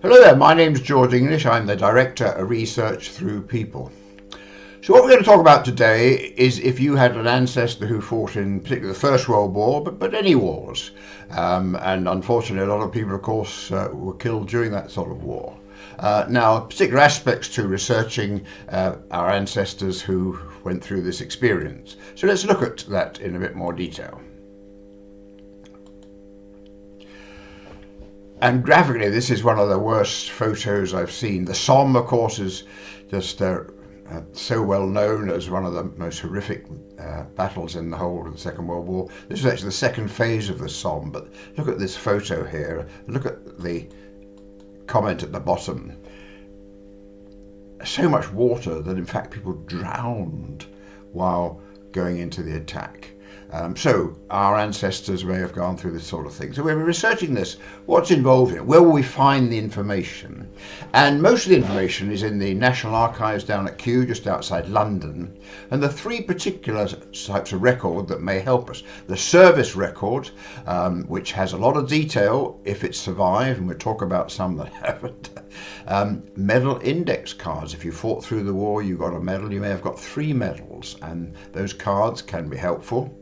Hello there, my name's George English. I'm the Director of Research Through People. So what we're going to talk about today is if you had an ancestor who fought in particularly the First World War, but any wars. And unfortunately a lot of people, of course, were killed during that sort of war. Now, particular aspects to researching our ancestors who went through this experience. So let's look at that in a bit more detail. And graphically, this is one of the worst photos I've seen. The Somme, of course, is just so well known as one of the most horrific battles in the whole of the Second World War. This is actually the second phase of the Somme, but look at this photo here. Look at the comment at the bottom. So much water that in fact people drowned while going into the attack. So our ancestors may have gone through this sort of thing. So we're researching this. What's involved in it? Where will we find the information? And most of the information is in the National Archives down at Kew, just outside London. And the three particular types of record that may help us. The service record, which has a lot of detail if it's survived, and we'll talk about some that haven't. Medal index cards. If you fought through the war, you got a medal. You may have got 3 medals, and those cards can be helpful.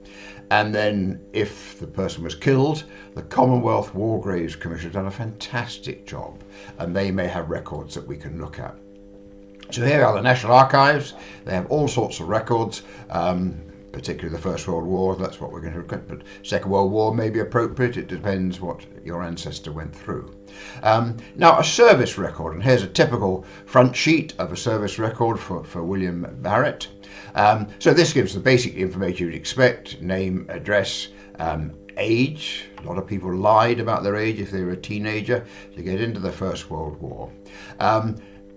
And then if the person was killed, the Commonwealth War Graves Commission has done a fantastic job, and they may have records that we can look at. So here are the National Archives. They have all sorts of records, particularly the First World War. That's what we're going to look at, but Second World War may be appropriate. It depends what your ancestor went through. Now, a service record, and here's a typical front sheet of a service record for William Barrett. So this gives the basic information you'd expect: name, address, age. A lot of people lied about their age if they were a teenager to get into the First World War.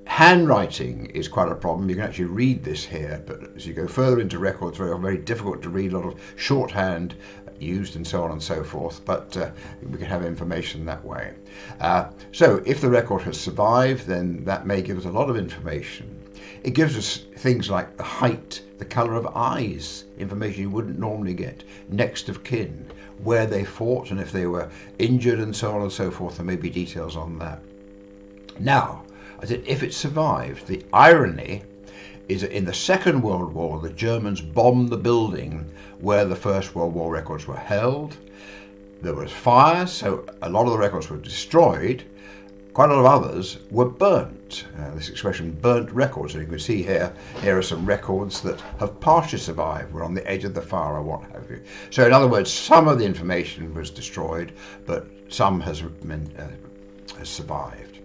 Handwriting is quite a problem. You can actually read this here, but as you go further into records, it's very difficult to read. A lot of shorthand used and so on and so forth, but we can have information that way. So if the record has survived, then that may give us a lot of information. It gives us things like the height, the colour of eyes, information you wouldn't normally get, next of kin, where they fought and if they were injured and so on and so forth. There may be details on that. Now, I said if it survived, the irony is that in the Second World War, the Germans bombed the building where the First World War records were held. There was fire, so a lot of the records were destroyed. Quite a lot of others were burnt. This expression, burnt records, and you can see here are some records that have partially survived, were on the edge of the fire or what have you. So in other words, some of the information was destroyed, but some has survived.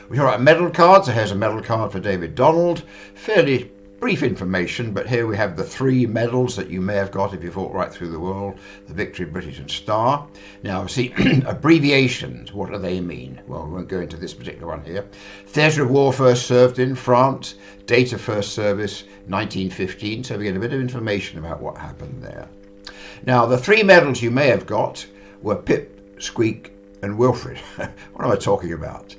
We talk about medal cards. So here's a medal card for David Donald. Fairly brief information, but here we have the 3 medals that you may have got if you fought right through the world: the Victory, British and Star. Now, see, abbreviations, what do they mean? Well, we won't go into this particular one here. Theatre of War first served in France, date of first service 1915, so we get a bit of information about what happened there. Now, the 3 medals you may have got were Pip, Squeak and Wilfred. What am I talking about?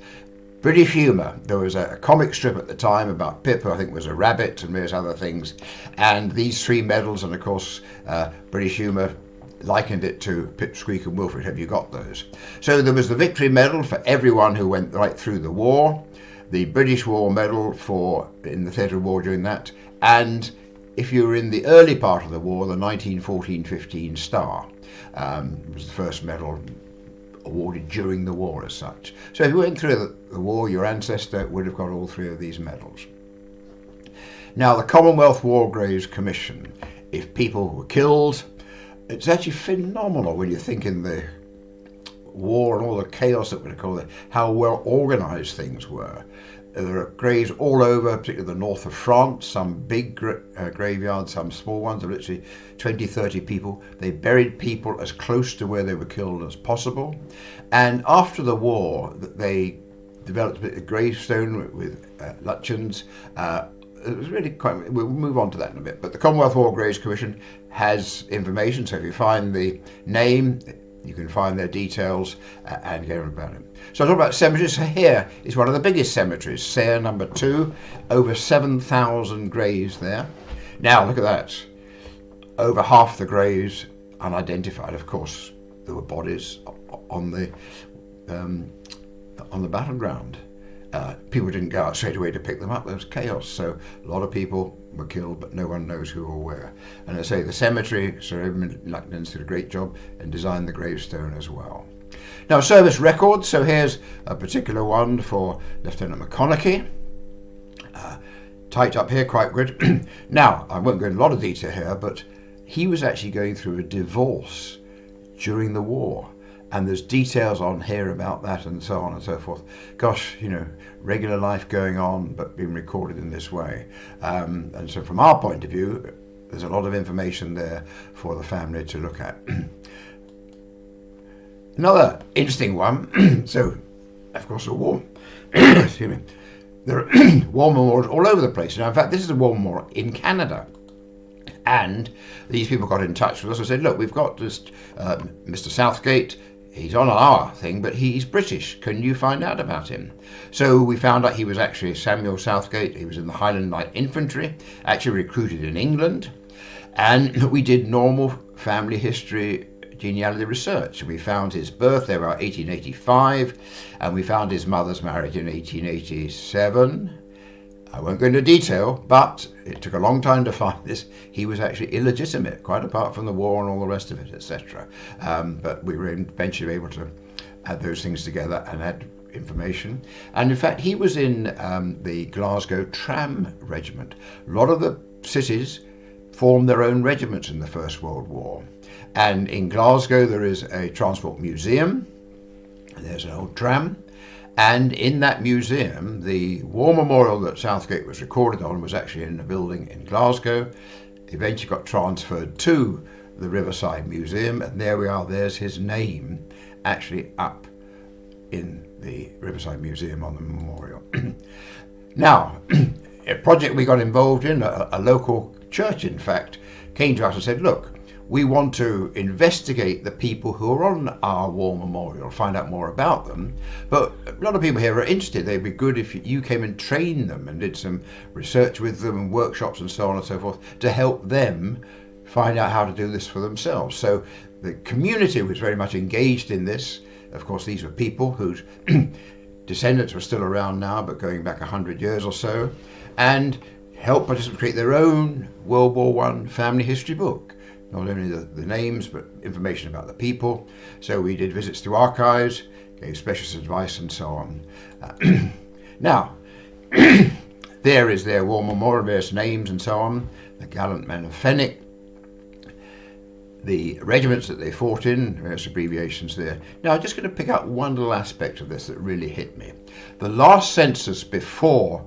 British humour. There was a comic strip at the time about Pip, who I think was a rabbit, and various other things. And these 3 medals, and of course, British humour likened it to Pip, Squeak and Wilfred. Have you got those? So there was the Victory Medal for everyone who went right through the war, the British War Medal for in the theatre of war during that, and if you were in the early part of the war, the 1914-15 Star was the first medal awarded during the war as such. So if you went through the war, your ancestor would have got all 3 of these medals. Now, the Commonwealth War Graves Commission, if people were killed, it's actually phenomenal when you think in the war and all the chaos that we call it, how well organised things were. There are graves all over, particularly the north of France, some big graveyards, some small ones, of literally 20, 30 people. They buried people as close to where they were killed as possible. And after the war, they developed a bit of gravestone with luchens. It was really quite, we'll move on to that in a bit. But the Commonwealth War Graves Commission has information, so if you find the name, you can find their details and hear about it. So I'll talk about cemeteries. So here is one of the biggest cemeteries, Sayre number 2, over 7,000 graves there. Now look at that, over half the graves unidentified. Of course, there were bodies on the battleground. People didn't go out straight away to pick them up. There was chaos, so a lot of people were killed, but no one knows who or where. And I say the cemetery, Sir Edmund Lutyens did a great job and designed the gravestone as well. Now, service records. So here's a particular one for Lieutenant McConaughey. Typed up here, quite good. Now, I won't go into a lot of detail here, but he was actually going through a divorce during the war. And there's details on here about that and so on and so forth. Gosh, regular life going on, but being recorded in this way. And so from our point of view, there's a lot of information there for the family to look at. Another interesting one. So, of course, a war. Excuse me. There are war memorials all over the place. Now, in fact, this is a war memorial in Canada. And these people got in touch with us and said, look, we've got this Mr. Southgate. He's on our thing, but he's British. Can you find out about him? So we found out he was actually Samuel Southgate. He was in the Highland Light Infantry, actually recruited in England. And we did normal family history genealogy research. We found his birth there about 1885, and we found his mother's marriage in 1887. I won't go into detail, but it took a long time to find this. He was actually illegitimate, quite apart from the war and all the rest of it, etc. But we were eventually able to add those things together and add information. And in fact, he was in the Glasgow Tram Regiment. A lot of the cities formed their own regiments in the First World War. And in Glasgow, there is a transport museum. There's an old tram. And in that museum, the war memorial that Southgate was recorded on was actually in a building in Glasgow. Eventually got transferred to the Riverside Museum, and there we are. There's his name actually up in the Riverside Museum on the memorial. Now, a project we got involved in, a local church, in fact, came to us and said, look, we want to investigate the people who are on our war memorial, find out more about them. But a lot of people here are interested. They'd be good if you came and trained them and did some research with them and workshops and so on and so forth to help them find out how to do this for themselves. So the community was very much engaged in this. Of course, these were people whose descendants were still around now, but going back 100 years or so, and helped participate, create their own World War I family history book. Not only the names, but information about the people. So we did visits to archives, gave specialist advice and so on. Now, there is their war memorial, various names and so on. The gallant men of Fenwick. The regiments that they fought in, various abbreviations there. Now, I'm just going to pick out one little aspect of this that really hit me. The last census before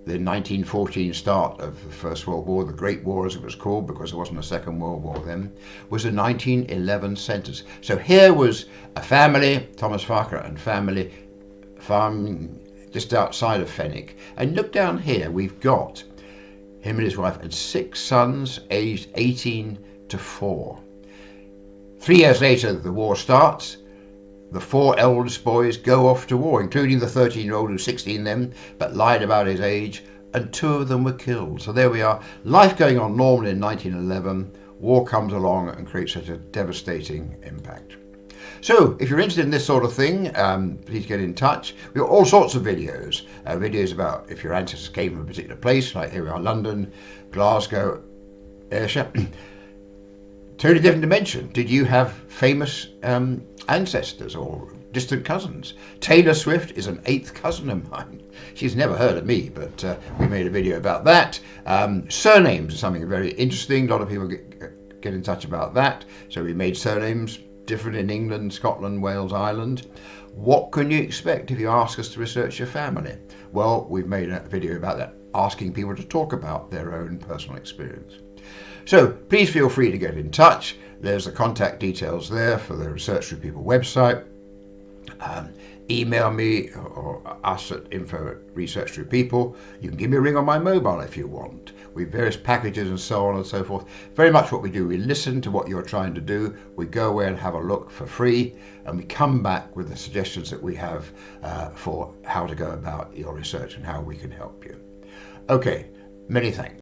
the 1914 start of the First World War, the Great War as it was called, because there wasn't a Second World War then, was the 1911 census. So here was a family, Thomas Farquhar and family, farming just outside of Fenwick. And look down here, we've got him and his wife and 6 sons aged 18 to 4. 3 years later, the war starts. The 4 eldest boys go off to war, including the 13-year-old who's 16 then, but lied about his age, and 2 of them were killed. So there we are, life going on normally in 1911, war comes along and creates such a devastating impact. So if you're interested in this sort of thing, please get in touch. We've got all sorts of videos, videos about if your ancestors came from a particular place, like here we are, London, Glasgow, Ayrshire. Totally different dimension. Did you have famous ancestors or distant cousins? Taylor Swift is an 8th cousin of mine. She's never heard of me, but we made a video about that. Surnames are something very interesting. A lot of people get in touch about that. So we made surnames different in England, Scotland, Wales, Ireland. What can you expect if you ask us to research your family? Well, we've made a video about that, asking people to talk about their own personal experience. So please feel free to get in touch. There's the contact details there for the Research Through People website. Email me or us at info@researchthroughpeople. You can give me a ring on my mobile if you want. We have various packages and so on and so forth. Very much what we do, we listen to what you're trying to do. We go away and have a look for free, and we come back with the suggestions that we have for how to go about your research and how we can help you. Okay, many thanks.